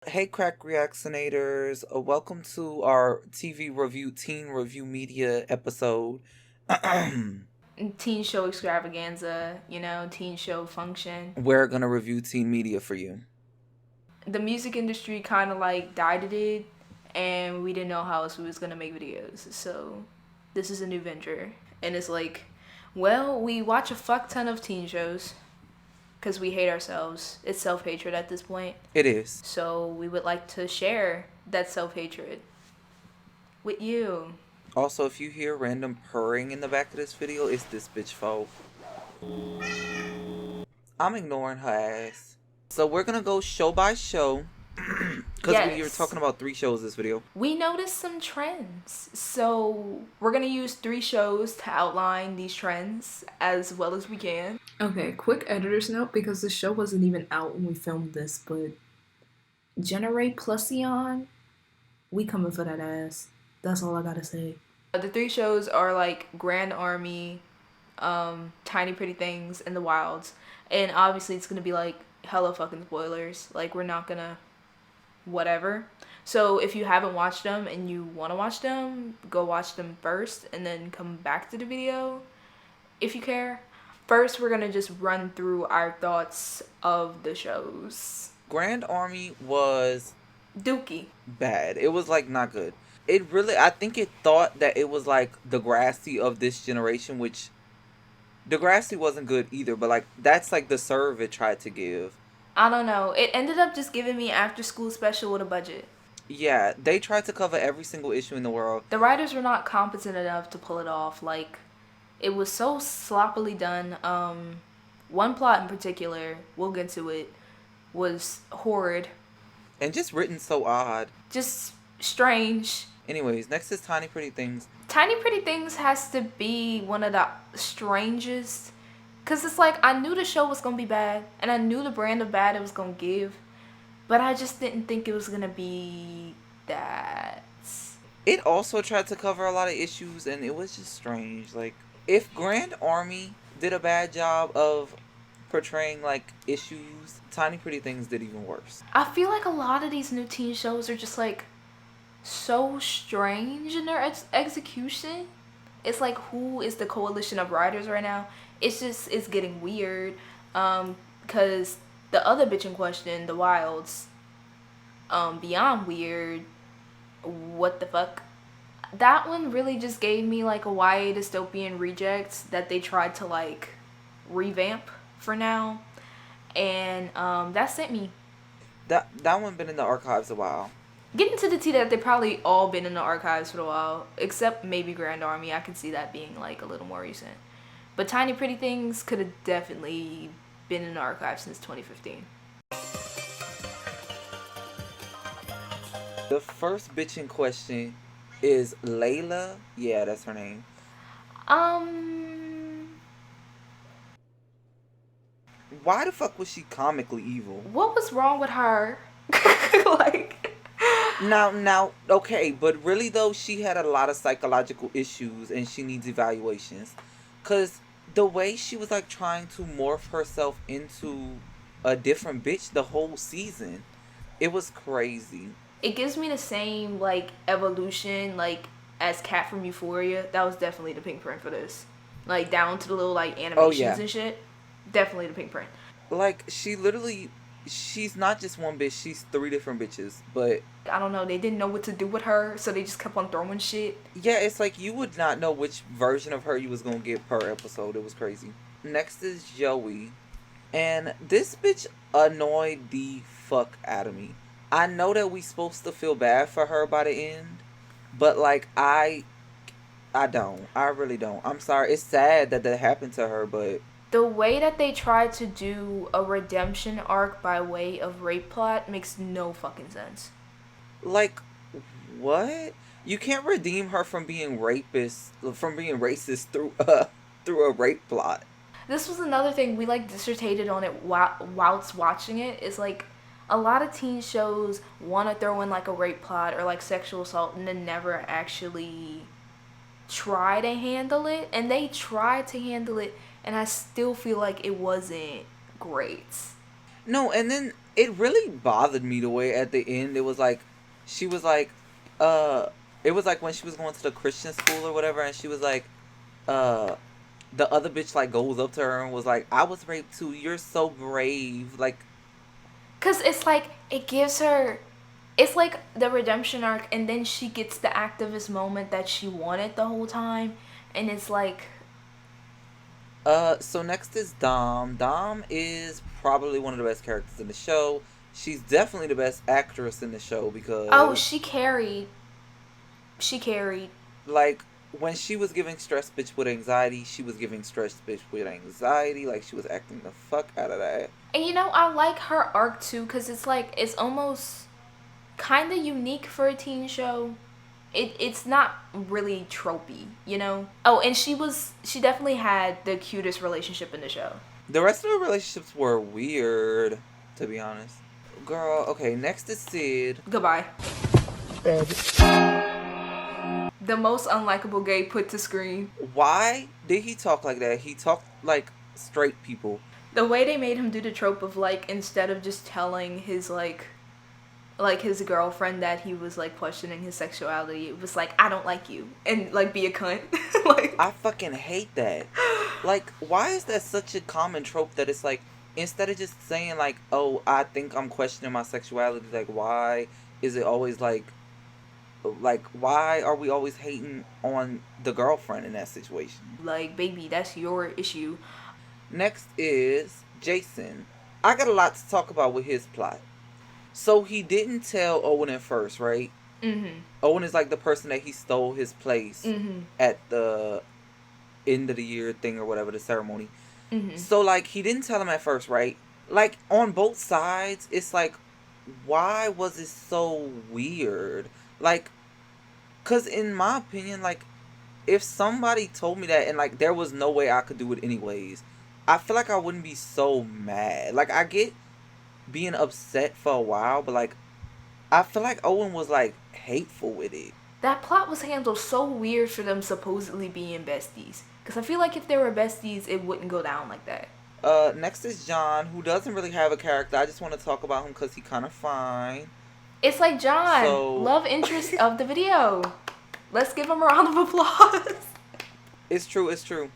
Hey, crack reactionators! Welcome to our teen review media episode. Teen show extravaganza, teen show function. We're gonna review teen media for you. The music industry kind of like dieted it, and we didn't know how else we was gonna make videos. So this is a new venture, and it's like, well, we watch a fuck ton of teen shows because we hate ourselves. It's self-hatred at this point. It is. So we would like to share that self-hatred with you. Also, if you hear random purring in the back of this video, it's this bitch fault. I'm ignoring her ass. So we're gonna go show by show. Because we were talking about 3 shows this video. We noticed some trends. So we're going to use 3 shows to outline these trends as well as we can. Okay, quick editor's note because the show wasn't even out when we filmed this, but Generate Plusion, we coming for that ass. That's all I gotta say. The 3 shows are like Grand Army, Tiny Pretty Things, and The Wilds. And obviously it's going to be like hella fucking spoilers. Like we're not going to whatever. So if you haven't watched them and you want to watch them, go watch them first and then come back to the video if you care. First, we're gonna just run through our thoughts of the shows. Grand Army was dookie. Bad. It was like not good. It really, I think it thought that it was like Degrassi of this generation, which Degrassi wasn't good either, but like that's like the serve it tried to give. I don't know. It ended up just giving me after school special with a budget. Yeah, they tried to cover every single issue in the world. The writers were not competent enough to pull it off. Like, it was so sloppily done. One plot in particular, we'll get to it, was horrid. And just written so odd. Just strange. Anyways, next is Tiny Pretty Things. Tiny Pretty Things has to be one of the strangest. Because it's like, I knew the show was going to be bad. And I knew the brand of bad it was going to give. But I just didn't think it was going to be that. It also tried to cover a lot of issues. And it was just strange. Like, if Grand Army did a bad job of portraying, like, issues, Tiny Pretty Things did even worse. I feel like a lot of these new teen shows are just, like, so strange in their execution. It's like, who is the coalition of writers right now? It's getting weird. Because the other bitch in question, The Wilds, beyond weird, what the fuck? That one really just gave me like a YA dystopian reject that they tried to like revamp for now. And that sent me. That one been in the archives a while. Getting to the tea that they probably all been in the archives for a while, except maybe Grand Army. I could see that being like a little more recent. But Tiny Pretty Things could have definitely been in the archives since 2015. The first bitch in question is Layla. Yeah, that's her name. Why the fuck was she comically evil? What was wrong with her? Like... Now, okay, but really though, she had a lot of psychological issues and she needs evaluations. Because the way she was like trying to morph herself into a different bitch the whole season, it was crazy. It gives me the same like evolution like as Kat from Euphoria. That was definitely the pink print for this. Like down to the little like animations and shit. Definitely the pink print. Like she's not just one bitch, she's 3 different bitches, but I don't know, they didn't know what to do with her, so they just kept on throwing shit. Yeah, it's like you would not know which version of her you was gonna get per episode. It was crazy. Next is Joey. And this bitch annoyed the fuck out of me. I know that we supposed to feel bad for her by the end, but like I don't. I really don't. I'm sorry. It's sad that happened to her, but the way that they tried to do a redemption arc by way of rape plot makes no fucking sense. Like, what? You can't redeem her from being racist through a rape plot. This was another thing we like dissertated on it whilst watching it. Is like a lot of teen shows want to throw in like a rape plot or like sexual assault and then never actually try to handle it. And they tried to handle it, and I still feel like it wasn't great. No, and then it really bothered me the way at the end it was like, she was like, it was like when she was going to the Christian school or whatever, and she was like, the other bitch like goes up to her and was like, I was raped too. You're so brave. Like, cause it's like it gives her, it's like the redemption arc, and then she gets the activist moment that she wanted the whole time, and it's like. So next is Dom. Dom is probably one of the best characters in the show. She's definitely the best actress in the show because. Oh, she carried. Like, when she was giving Stress Bitch with Anxiety, she was giving Stress Bitch with Anxiety. Like, she was acting the fuck out of that. And you know, I like her arc too, because it's like, it's almost kind of unique for a teen show. It's not really tropey, you know? Oh, and she definitely had the cutest relationship in the show. The rest of the relationships were weird, to be honest. Girl, okay, next is Sid. Goodbye. The most unlikable gay put to screen. Why did he talk like that? He talked like straight people. The way they made him do the trope of, like, instead of just telling his, like his girlfriend that he was, like, questioning his sexuality, it was like, I don't like you, and, like, be a cunt. Like, I fucking hate that. Like, why is that such a common trope that it's like, instead of just saying, like, oh, I think I'm questioning my sexuality, like, why is it always, like, why are we always hating on the girlfriend in that situation? Like, baby, that's your issue. Next is Jason. I got a lot to talk about with his plot. So he didn't tell Owen at first, right? Mm-hmm. Owen is like the person that he stole his place at the end of the year thing or whatever, the ceremony. Mm-hmm. So, like, he didn't tell him at first, right? Like, on both sides, it's like, why was it so weird? Like, because in my opinion, like, if somebody told me that and, like, there was no way I could do it anyways, I feel like I wouldn't be so mad. Like, I get being upset for a while, but, like, I feel like Owen was, like, hateful with it. That plot was handled so weird for them supposedly being besties. Because I feel like if they were besties, it wouldn't go down like that. Next is John, who doesn't really have a character. I just want to talk about him because he kind of fine. It's like John, love interest of the video. Let's give him a round of applause. It's true, it's true.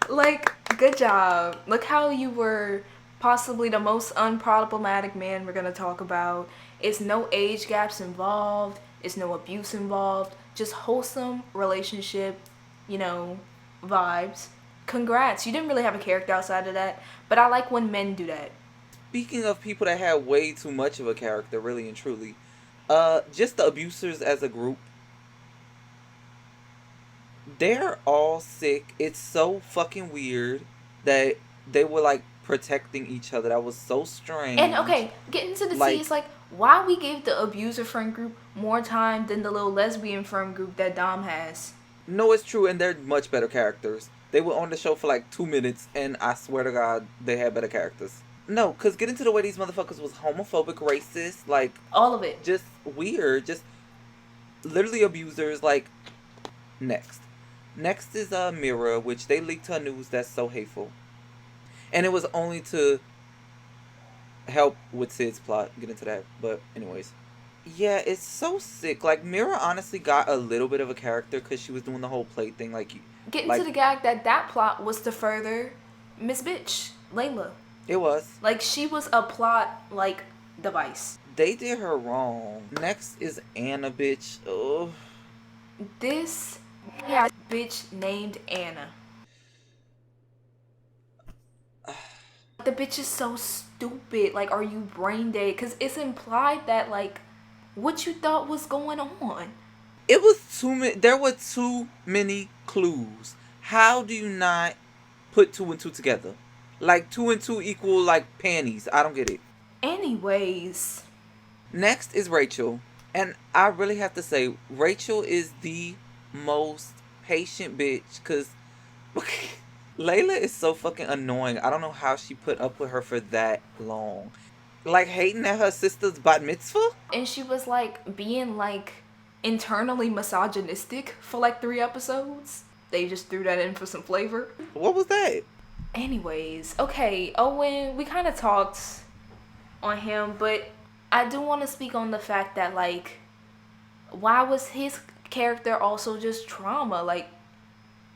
Like, good job. Look how you were possibly the most unproblematic man we're going to talk about. It's no age gaps involved. It's no abuse involved. Just wholesome relationship, you know, vibes. Congrats. You didn't really have a character outside of that. But I like when men do that. Speaking of people that have way too much of a character, really and truly, just the abusers as a group, they're all sick. It's so fucking weird that they were, like, protecting each other. That was so strange. And, okay, getting to the tea, it's like, why we gave the abuser friend group more time than the little lesbian friend group that Dom has? No, it's true, and they're much better characters. They were on the show for, like, 2 minutes, and I swear to God, they had better characters. No, because getting to the way these motherfuckers was homophobic, racist, like... all of it. Just weird. Just literally abusers, like... Next. Next is Mira, which they leaked her news that's so hateful. And it was only to help with Sid's plot. Get into that. But anyways. Yeah, it's so sick. Like, Mira honestly got a little bit of a character because she was doing the whole play thing. Like, getting to the gag that plot was to further Miss Bitch, Layla. It was. Like, she was a plot, like, device. They did her wrong. Next is Anna, bitch. Ugh. This bitch named Anna. The bitch is so stupid. Like, are you brain dead? Because it's implied that, like, what you thought was going on. It was too many. There were too many clues. How do you not put 2 and 2 together? Like, 2 and 2 equal, like, panties. I don't get it. Anyways. Next is Rachel. And I really have to say, Rachel is the most patient bitch. Because Layla is so fucking annoying. I don't know how she put up with her for that long. Like, hating at her sister's bat mitzvah? And she was, like, being, like, internally misogynistic for, like, 3 episodes. They just threw that in for some flavor. What was that? Anyways, okay, Owen, we kind of talked on him, but I do want to speak on the fact that, like, why was his character also just trauma? Like,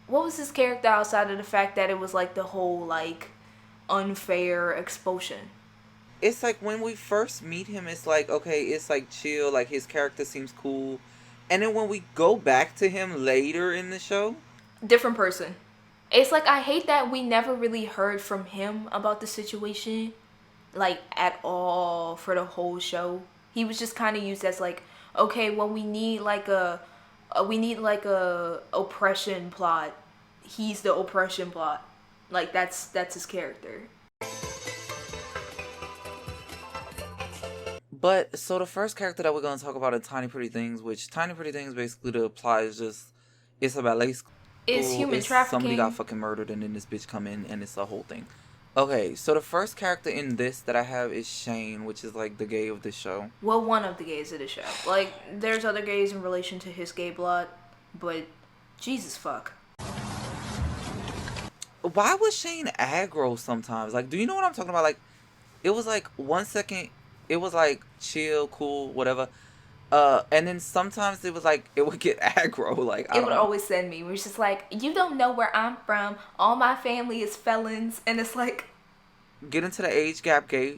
what was his character outside of the fact that it was, like, the whole, like, unfair expulsion? It's like when we first meet him, it's like, okay, it's like chill, like his character seems cool. And then when we go back to him later in the show, Different person. It's like, I hate that we never really heard from him about the situation, like, at all for the whole show. He was just kind of used as, like, okay, well, we need like a oppression plot. He's the oppression plot. Like, that's his character. but so the first character that we're going to talk about is Tiny Pretty Things, which Tiny Pretty Things basically the plot is just, it's a ballet school. It's human trafficking. Somebody got fucking murdered and then this bitch come in and it's a whole thing. Okay, so the first character in this that I have is Shane, which is like the gay of the show. Well, one of the gays of the show. Like, there's other gays in relation to his gay blood, but Jesus fuck. Why was Shane aggro sometimes? Like, do you know what I'm talking about? Like, it was like 1 second, it was like chill, cool, whatever. And then sometimes it was like, it would get aggro. Like, It would always send me. Where it's just like, you don't know where I'm from. All my family is felons. And it's like, get into the age gap gay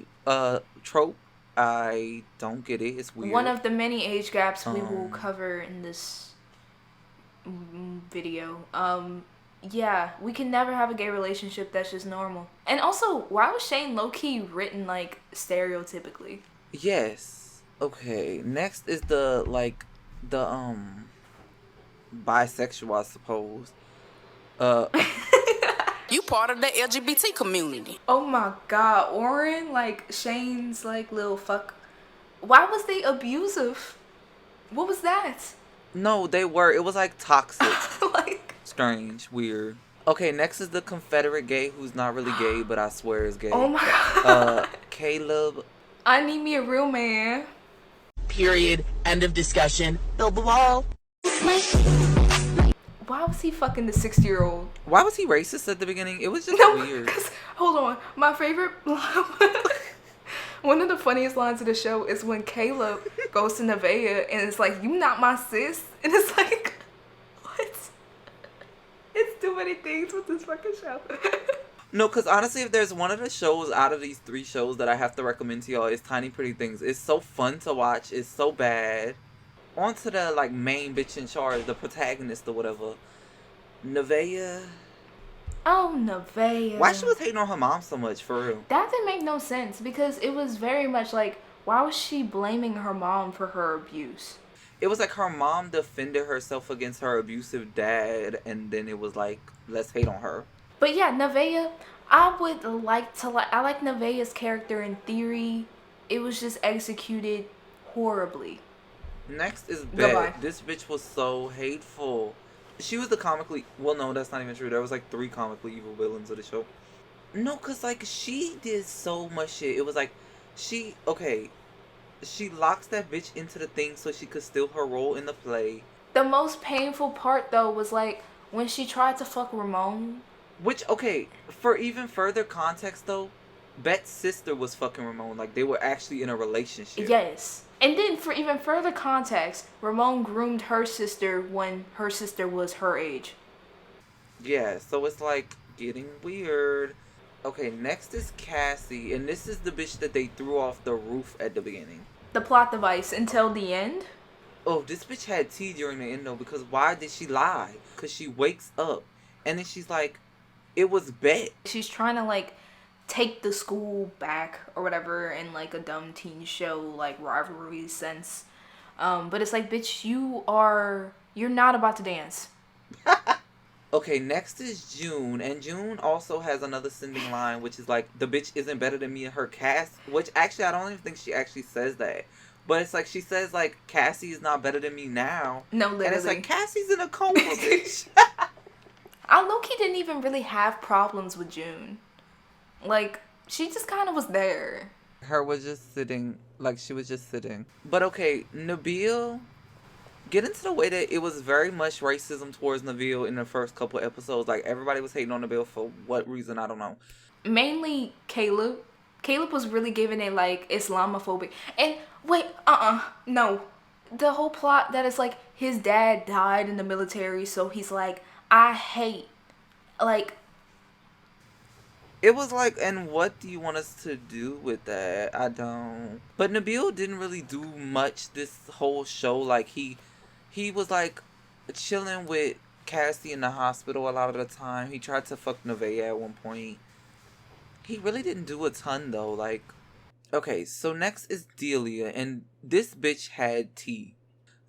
trope. I don't get it. It's weird. one of the many age gaps we will cover in this video. Yeah, we can never have a gay relationship that's just normal. And also, why was Shane low-key written, like, stereotypically? Yes. Okay. Next is the bisexual, I suppose. You part of the LGBT community. Oh my god, Oren, like, Shane's, like, little fuck. Why was they abusive? What was that? No, they were. It was like toxic. Like, Strange. Weird. Okay, next is the Confederate gay who's not really gay, but I swear is gay. oh my god. Caleb. I need me a real man. Period. End of discussion. Build the wall. Why was he fucking the 60-year-old? Why was he racist at the beginning? It was just No, weird. because, hold on. My favorite, one of the funniest lines of the show is when Caleb goes to Nevaeh and it's like, you not my sis? And it's like, what? It's too many things with this fucking show. No, because honestly, if there's one of the shows out of these 3 shows that I have to recommend to y'all, it's Tiny Pretty Things. It's so fun to watch. It's so bad. On to the, like, main bitch in charge, the protagonist or whatever. Nevaeh. Oh, Nevaeh. Why she was hating on her mom so much, for real? That didn't make no sense because it was very much like, why was she blaming her mom for her abuse? It was like her mom defended herself against her abusive dad, and then it was like, let's hate on her. But yeah, Nevaeh, I would like to I like Nevaeh's character in theory. It was just executed horribly. Next is Goodbye. Beth. This bitch was so hateful. She was the comically... Well, no, that's not even true. There was like 3 comically evil villains of the show. No, because like she did so much shit. It was like she... Okay. She locks that bitch into the thing so she could steal her role in the play. The most painful part though was like when she tried to fuck Ramon. Which, okay, for even further context though, Bet's sister was fucking Ramon. Like, they were actually in a relationship. Yes. And then for even further context, Ramon groomed her sister when her sister was her age. Yeah, so it's like getting weird. Okay, next is Cassie, and this is the bitch that they threw off the roof at the beginning. The plot device until the end. Oh, this bitch had tea during the end though, because why did she lie? Because she wakes up, and then she's like, it was Bet. She's trying to like take the school back or whatever in like a dumb teen show like rivalry sense. But it's like, bitch, you're not about to dance. Okay, next is June, and June also has another sending line, which is like, the bitch isn't better than me and her cast, which actually, I don't even think she actually says that. But it's like, she says like, Cassie is not better than me now. No, literally. And it's like, Cassie's in a coma, bitch. I low-key didn't even really have problems with June. Like, she just kind of was there. Her was just sitting, like she was just sitting. But okay, Nabil, get into the way that it was very much racism towards Nabil in the first couple episodes. Like, everybody was hating on Nabil for what reason, I don't know. Mainly Caleb. Caleb was really giving it like Islamophobic. And wait, no. The whole plot that is like his dad died in the military, so he's like, I hate, like. It was like, and what do you want us to do with that? I don't. But Nabil didn't really do much this whole show. Like, he was like chilling with Cassie in the hospital a lot of the time. He tried to fuck Nevaeh at one point. He really didn't do a ton though. Like, okay, so next is Delia, and this bitch had tea.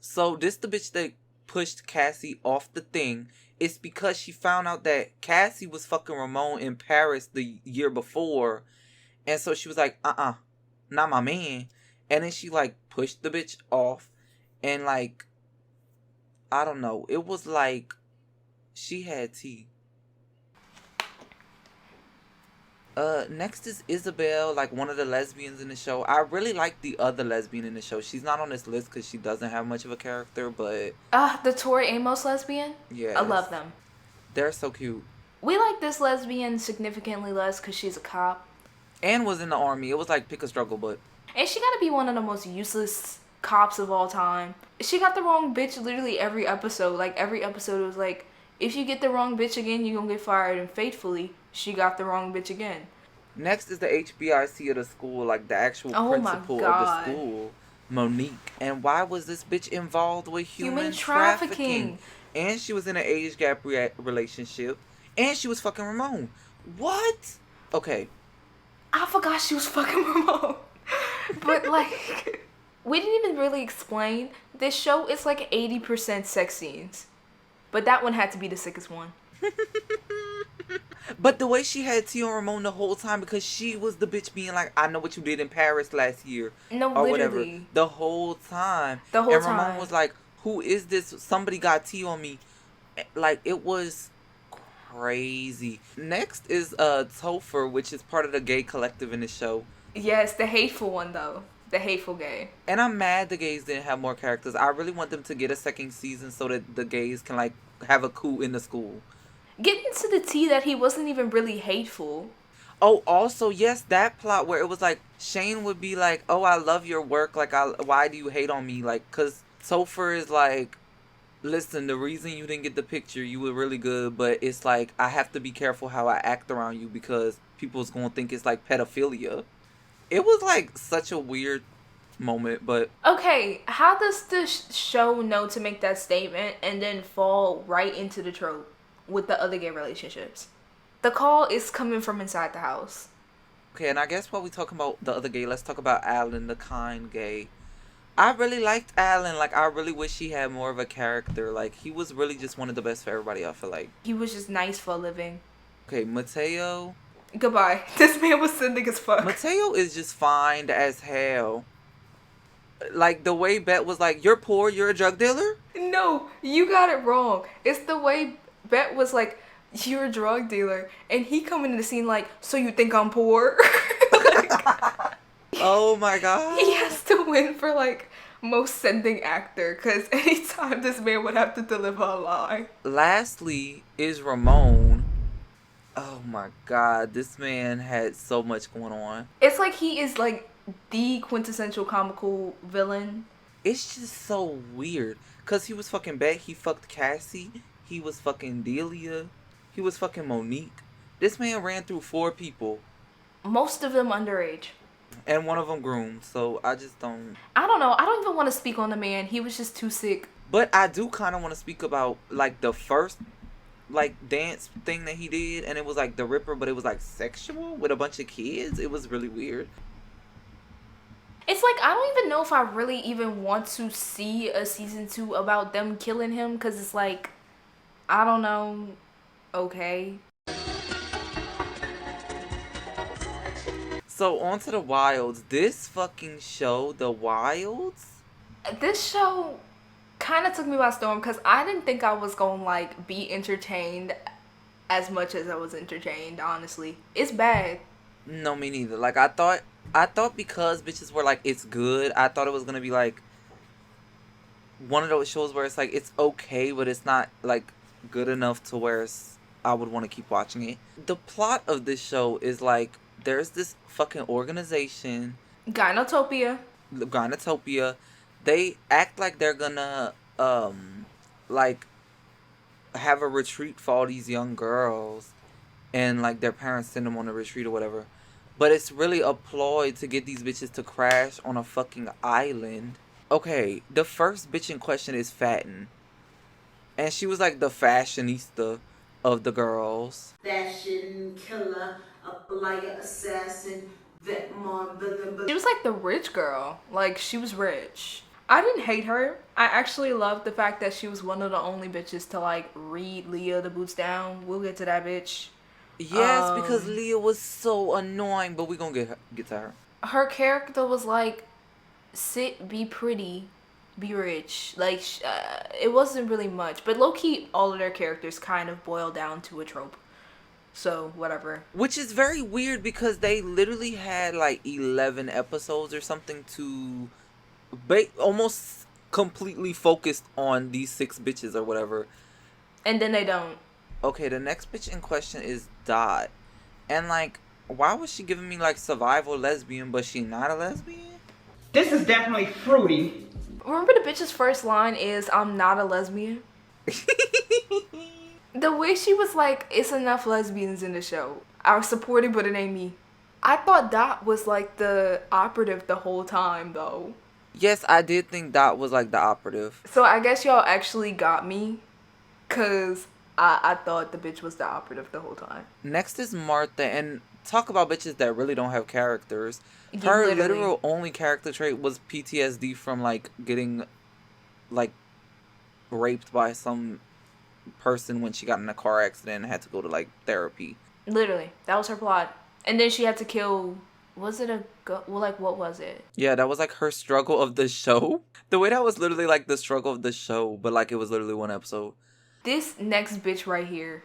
So this the bitch that pushed Cassie off the thing. It's because she found out that Cassie was fucking Ramon in Paris the year before, and so she was like, not my man. And then she like pushed the bitch off, and like, I don't know. It was like she had tea. Next is Isabel, like one of the lesbians in the show. I really like the other lesbian in the show. She's not on this list because she doesn't have much of a character, but... The Tori Amos lesbian? Yeah. I love them. They're so cute. We like this lesbian significantly less because she's a cop. And was in the army. It was like pick a struggle, but... And she gotta be one of the most useless cops of all time. She got the wrong bitch literally every episode. Like, every episode was like, if you get the wrong bitch again, you're gonna get fired. And faithfully, she got the wrong bitch again. Next is the HBIC of the school, like the actual principal of the school, Monique. And why was this bitch involved with human trafficking? And she was in an age gap relationship. And she was fucking Ramon. What? Okay. I forgot she was fucking Ramon. But like, we didn't even really explain. This show is like 80% sex scenes. But that one had to be the sickest one. But the way she had tea on Ramon the whole time, because she was the bitch being like, I know what you did in Paris last year. No, or literally. Whatever. The whole time. And Ramon was like, who is this? Somebody got tea on me. Like, it was crazy. Next is Topher, which is part of the gay collective in the show. Yes, the hateful one though. The hateful gay. And I'm mad the gays didn't have more characters. I really want them to get a second season so that the gays can like have a coup in the school. Get into the tea that he wasn't even really hateful. Oh, also, yes, that plot where it was like Shane would be like, oh, I love your work. Like, why do you hate on me? Like, because Topher is like, listen, the reason you didn't get the picture, you were really good. But it's like, I have to be careful how I act around you because people's going to think it's like pedophilia. It was like such a weird moment, but... Okay, how does the show know to make that statement and then fall right into the trope with the other gay relationships? The call is coming from inside the house. Okay, and I guess while we talking about the other gay, let's talk about Alan, the kind gay. I really liked Alan. Like, I really wish he had more of a character. Like, he was really just one of the best for everybody, I feel like. He was just nice for a living. Okay, Mateo. Goodbye. This man was sending as fuck. Mateo is just fine as hell. Like, the way Bet was like, you're poor, you're a drug dealer? No, you got it wrong. It's the way Bet was like, you're a drug dealer. And he come into the scene like, so you think I'm poor? Oh my god. He has to win for like most sending actor because anytime this man would have to deliver a lie. Lastly is Ramon. Oh my god, this man had so much going on. It's like he is like the quintessential comical villain. It's just so weird. Because he was fucking Bet, he fucked Cassie, he was fucking Delia, he was fucking Monique. This man ran through 4 people. Most of them underage. And one of them groomed, so I just don't... I don't know. I don't even want to speak on the man. He was just too sick. But I do kind of want to speak about, like, the first, like, dance thing that he did. And it was, like, the Ripper, but it was, like, sexual with a bunch of kids. It was really weird. It's like, I don't even know if I really even want to see a season 2 about them killing him. Because it's like, I don't know. Okay. So, on to the Wilds. This fucking show, The Wilds? This show kind of took me by storm because I didn't think I was going to, like, be entertained as much as I was entertained, honestly. It's bad. No, me neither. Like, I thought because bitches were like, it's good, I thought it was going to be, like, one of those shows where it's, like, it's okay, but it's not, like, good enough to where I would want to keep watching it. The plot of this show is, like, there's this fucking organization, Gynotopia. Gynotopia. They act like they're gonna like have a retreat for all these young girls, and like their parents send them on a retreat or whatever. But it's really a ploy to get these bitches to crash on a fucking island. Okay, the first bitch in question is Fatten. And she was like the fashionista of the girls. Fashion killer, a liar, assassin, She was like the rich girl. Like, she was rich. I didn't hate her. I actually loved the fact that she was one of the only bitches to like read Leah the boots down. We'll get to that bitch. Yes, because Leah was so annoying, but we gonna get to her. Her character was like, sit, be pretty, be rich. Like, it wasn't really much. But low-key, all of their characters kind of boil down to a trope. So, whatever. Which is very weird because they literally had like 11 episodes or something to almost completely focused on these 6 bitches or whatever. And then they don't. Okay, the next bitch in question is Dot. And like, why was she giving me like survival lesbian, but she not a lesbian? This is definitely fruity. Remember the bitch's first line is, I'm not a lesbian? The way she was like, it's enough lesbians in the show. I was supported, but it ain't me. I thought Dot was like the operative the whole time though. Yes, I did think Dot was like the operative. So I guess y'all actually got me. Cause I thought the bitch was the operative the whole time. Next is Martha, and talk about bitches that really don't have characters. Yeah, Her literally. literal only character trait was PTSD from like getting like raped by some person when she got in a car accident and had to go to like therapy. Literally, that was her plot. And then she had to kill. Was it well, like, what was it? Yeah, that was like her struggle of the show. The way that was literally like the struggle of the show, but like it was literally one episode. This next bitch right here.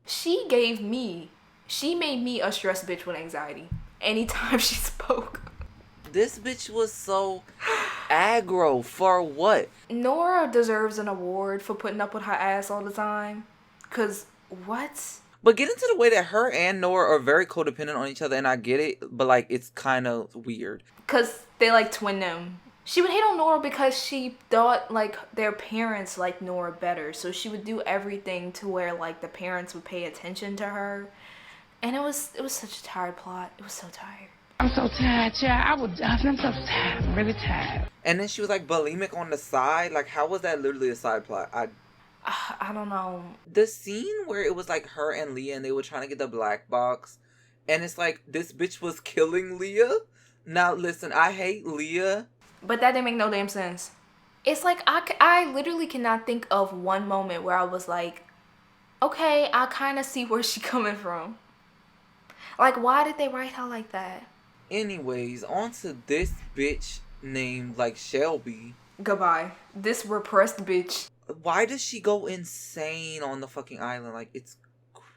She made me a stressed bitch with anxiety. Anytime she spoke. This bitch was so aggro for what? Nora deserves an award for putting up with her ass all the time. Cause what? But get into the way that her and Nora are very codependent on each other, and I get it, but like it's kind of weird. Cause they like twin them. She would hate on Nora because she thought like their parents liked Nora better, so she would do everything to where like the parents would pay attention to her, and it was such a tired plot. It was so tired. I'm so tired, child. I'm so tired. I'm really tired. And then she was like bulimic on the side. Like, how was that literally a side plot? I don't know. The scene where it was like her and Leah and they were trying to get the black box, and it's like this bitch was killing Leah. Now listen, I hate Leah, But that didn't make no damn sense. It's like, I literally cannot think of one moment where I was like, okay, I kind of see where she's coming from. Like, why did they write her like that? Anyways, on to this bitch named like Shelby. Goodbye. This repressed bitch. Why does she go insane on the fucking island? Like, it's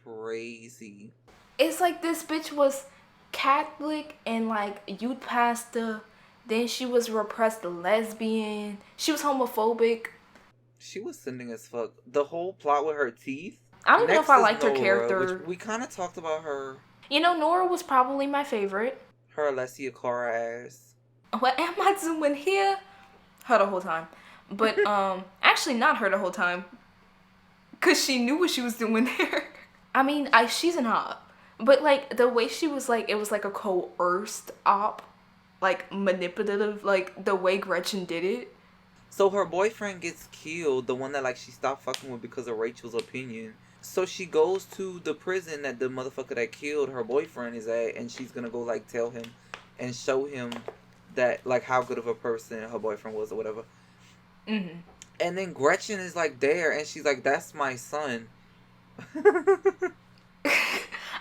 crazy. It's like this bitch was Catholic and like youth pastor. Then she was repressed lesbian. She was homophobic. She was sending as fuck. The whole plot with her teeth. I don't even know if I is liked her Nora, character. which we kind of talked about her. You know, Nora was probably my favorite. Her Alessia Cara ass. What am I doing here? Her the whole time. But, actually not her the whole time. Because she knew what she was doing there. I mean, she's an op. But, like, the way she was, like, it was like a coerced op. Like, manipulative. Like, the way Gretchen did it. So her boyfriend gets killed. The one that, like, she stopped fucking with because of Rachel's opinion. So she goes to the prison that the motherfucker that killed her boyfriend is at. And she's gonna go, like, tell him and show him that, like, how good of a person her boyfriend was or whatever. Mm-hmm. And then Gretchen is like there and she's like, that's my son.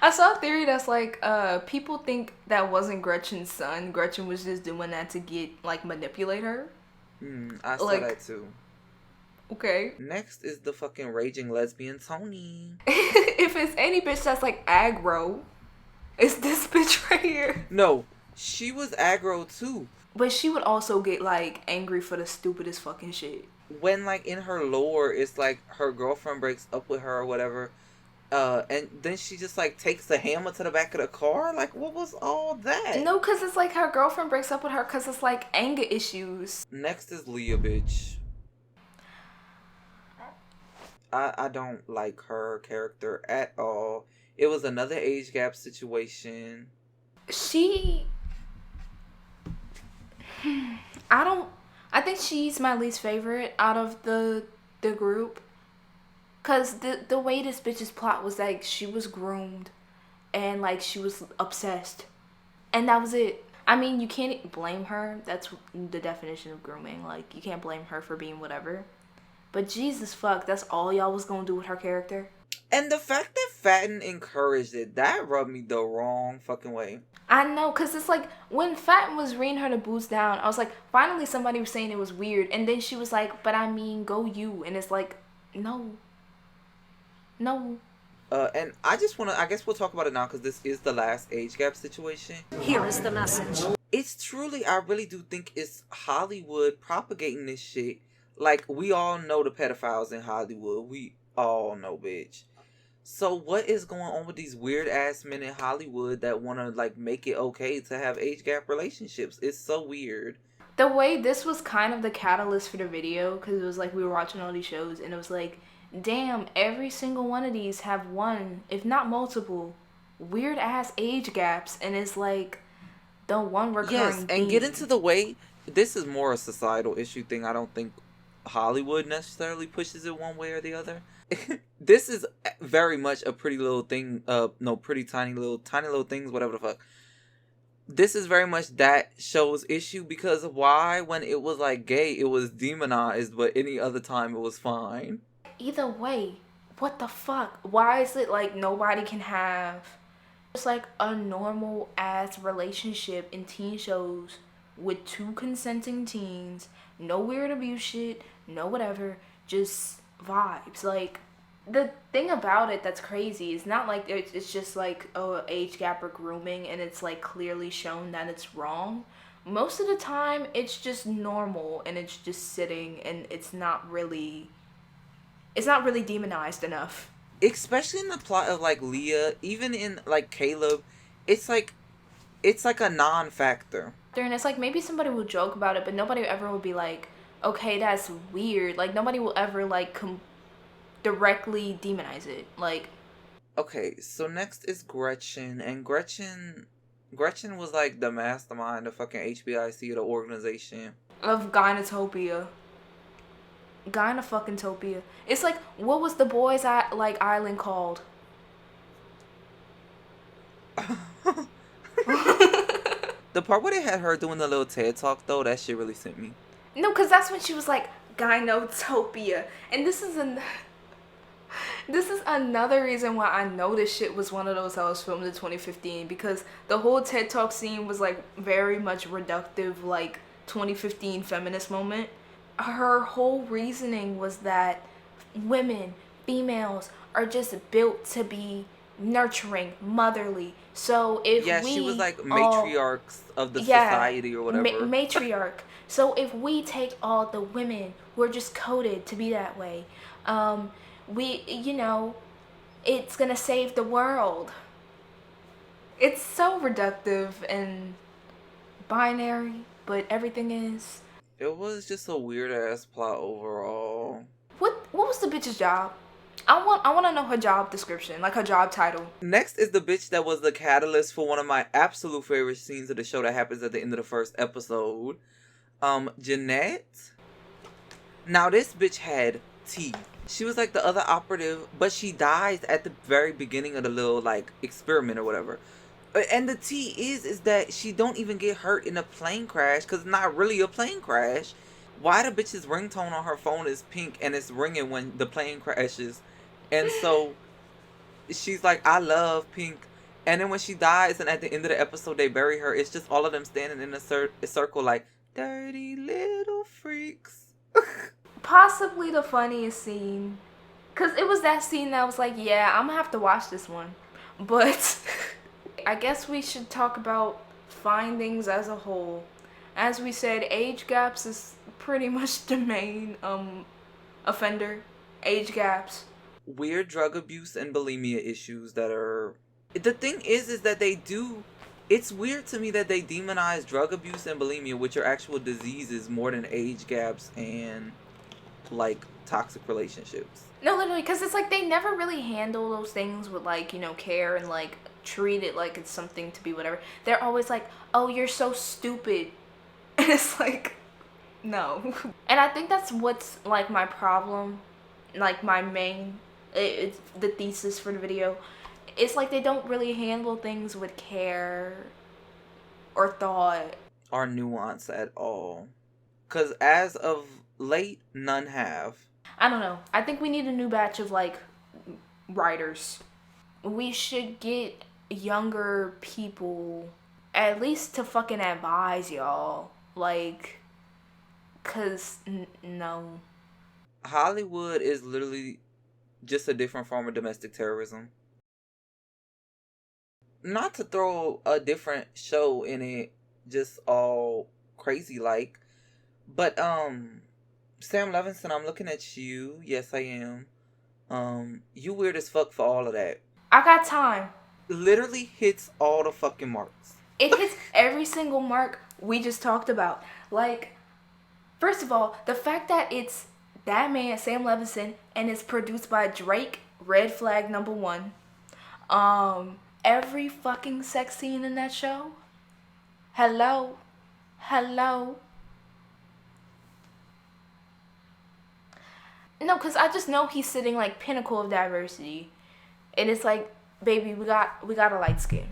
I saw a theory that's like, people think that wasn't Gretchen's son. Gretchen was just doing that to get, like, manipulate her. I saw Like- that too. Okay. Next is the fucking raging lesbian Tony. If it's any bitch that's like aggro, it's this bitch right here. No, she was aggro too. But she would also get like angry for the stupidest fucking shit. When like in her lore, it's like her girlfriend breaks up with her or whatever. And then she just like takes the hammer to the back of the car. Like, what was all that? No, because it's like her girlfriend breaks up with her because it's like anger issues. Next is Leah, bitch. I don't like her character at all. It was another age gap situation. I think she's my least favorite out of the group. Cause the way this bitch's plot was like she was groomed and like she was obsessed. And that was it. I mean, you can't blame her. That's the definition of grooming. Like, you can't blame her for being whatever. But Jesus fuck, that's all y'all was gonna do with her character. And the fact that Fatten encouraged it, that rubbed me the wrong fucking way. I know, because it's like, when Fatten was reading her the boots down, I was like, finally somebody was saying it was weird. And then she was like, but I mean, go you. And it's like, no. And I guess we'll talk about it now because this is the last age gap situation. Here is the message. It's truly, I really do think it's Hollywood propagating this shit. Like, we all know the pedophiles in Hollywood. We all know, bitch. So what is going on with these weird ass men in Hollywood that want to like make it okay to have age gap relationships? It's so weird. The way this was kind of the catalyst for the video, because it was like we were watching all these shows and it was like, damn, every single one of these have one, if not multiple, weird ass age gaps, and it's like the one recurring theme. And get into the way, this is more a societal issue thing. I don't think Hollywood necessarily pushes it one way or the other. This is very much a pretty little thing, pretty tiny little things, whatever the fuck. This is very much that show's issue, because why, when it was like gay, it was demonized, but any other time it was fine. Either way, what the fuck? Why is it like nobody can have just like a normal ass relationship in teen shows with two consenting teens, no weird abuse shit, no whatever, just vibes? Like, the thing about it that's crazy is not like it's just like, oh, age gap or grooming and it's like clearly shown that it's wrong. Most of the time it's just normal and it's just sitting and it's not really demonized enough. Especially in the plot of like Leah, even in like Caleb, it's like a non-factor. And it's like maybe somebody will joke about it, but nobody ever will be like, okay, that's weird. Like, nobody will ever like directly demonize it. Like, okay, so next is Gretchen, and Gretchen was like the mastermind of fucking HBIC, the organization of Gynotopia. Gyna-fucking-topia. It's like, what was the boys' island called? The part where they had her doing the little TED talk though, that shit really sent me. No, because that's when she was like, Gynotopia. And this is another reason why I know this shit was one of those that was filmed in 2015, because the whole TED talk scene was like very much reductive, like 2015 feminist moment. Her whole reasoning was that women, females, are just built to be nurturing, motherly. So if she was like matriarchs of the society or whatever. Matriarch. So if we take all the women who are just coded to be that way, it's gonna save the world. It's so reductive and binary, but everything is. It was just a weird ass plot overall. What was the bitch's job? I want to know her job description, like her job title. Next is the bitch that was the catalyst for one of my absolute favorite scenes of the show that happens at the end of the first episode. Jeanette. Now this bitch had tea. She was like the other operative, but she dies at the very beginning of the little like experiment or whatever. And the tea is that she don't even get hurt in a plane crash, because it's not really a plane crash. Why the bitch's ringtone on her phone is pink and it's ringing when the plane crashes. And so she's like, I love pink. And then when she dies and at the end of the episode they bury her, it's just all of them standing in a circle like, dirty little freaks. Possibly the funniest scene. Because it was that scene that I was like, yeah, I'm going to have to watch this one. But I guess we should talk about findings as a whole. As we said, age gaps is pretty much the main offender. Age gaps. weird drug abuse and bulimia issues that are... The thing is that they do... It's weird to me that they demonize drug abuse and bulimia, which are actual diseases, more than age gaps and, like, toxic relationships. No, literally, because it's like they never really handle those things with, like, you know, care and, like, treat it like it's something to be whatever. They're always like, oh, you're so stupid. And it's like, no. And I think that's what's, like, my problem, like, my main, it's the thesis for the video. It's like they don't really handle things with care or thought. Or nuance at all. Because as of late, none have. I don't know. I think we need a new batch of, like, writers. We should get younger people at least to fucking advise y'all. Like, because, no. Hollywood is literally just a different form of domestic terrorism. Not to throw a different show in it, just all crazy like, but Sam Levinson, I'm looking at you. Yes, I am. You weird as fuck for all of that. I got time. Literally hits all the fucking marks. It hits every single mark we just talked about. Like, first of all, the fact that it's that man, Sam Levinson, and it's produced by Drake, red flag number 1. Every fucking sex scene in that show. Hello. No, because I just know he's sitting like pinnacle of diversity. And it's like, baby, we got a light skin.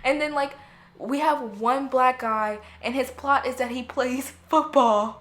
And then like, we have one black guy and his plot is that he plays football.